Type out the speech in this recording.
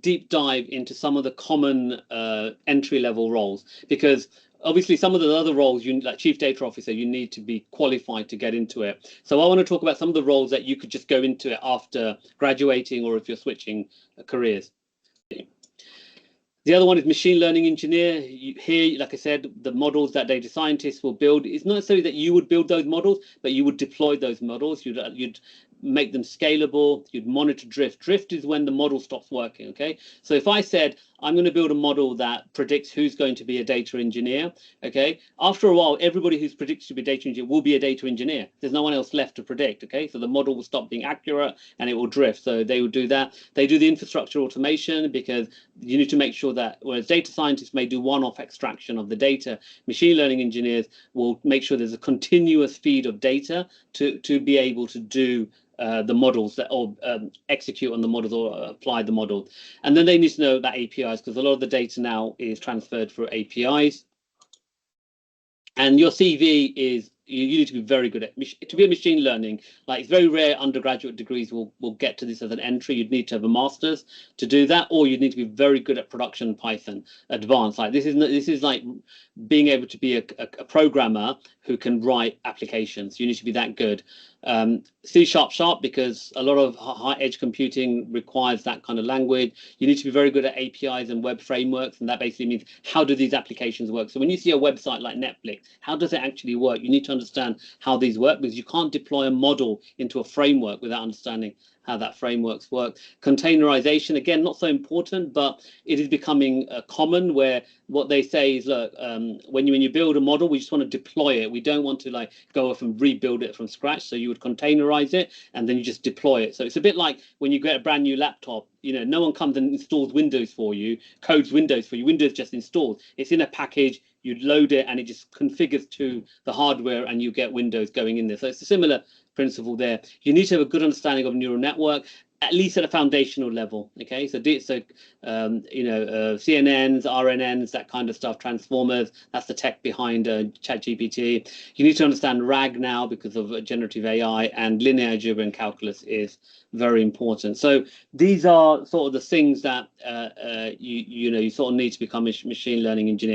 deep dive into some of the common entry-level roles, because obviously some of the other roles, like chief data officer, you need to be qualified to get into it. So I want to talk about some of the roles that you could just go into it after graduating, or if you're switching careers. The other one is machine learning engineer. Here, like I said, the models that data scientists will build, it's not necessarily that you would build those models, but you would deploy those models. You'd make them scalable. You'd monitor drift. Drift is when the model stops working. Okay. So if I said, I'm going to build a model that predicts who's going to be a data engineer. Okay. After a while, everybody who's predicted to be a data engineer will be a data engineer. There's no one else left to predict. Okay. So the model will stop being accurate and it will drift. So they will do that. They do the infrastructure automation, because you need to make sure that, whereas data scientists may do one-off extraction of the data, machine learning engineers will make sure there's a continuous feed of data to be able to do the models that, or execute on the models, or apply the model. And then they need to know about APIs, because a lot of the data now is transferred through APIs. And your CV is, you need to be very good at, to be a machine learning, like it's very rare undergraduate degrees will get to this as an entry. You'd need to have a master's to do that, or you'd need to be very good at production Python advanced. Like this is like being able to be a programmer who can write applications. You need to be that good. C#, because a lot of high edge computing requires that kind of language. You need to be very good at APIs and web frameworks, and that basically means, how do these applications work? So when you see a website like Netflix, how does it actually work? You need to understand how these work, because you can't deploy a model into a framework without understanding how that frameworks work. Containerization, again, not so important, but it is becoming common, where what they say is, look, when you build a model, we just want to deploy it. We don't want to like go off and rebuild it from scratch. So you would containerize it and then you just deploy it. So it's a bit like when you get a brand new laptop, no one comes and installs Windows for you, codes Windows for you. Windows just installs. It's in a package. You load it and it just configures to the hardware, and you get Windows going in there. So it's a similar principle there. You need to have a good understanding of neural network, at least at a foundational level. Okay, so CNNs, RNNs, that kind of stuff, transformers. That's the tech behind ChatGPT. You need to understand RAG now because of generative AI, and linear algebra and calculus is very important. So these are sort of the things that you sort of need to become a machine learning engineer.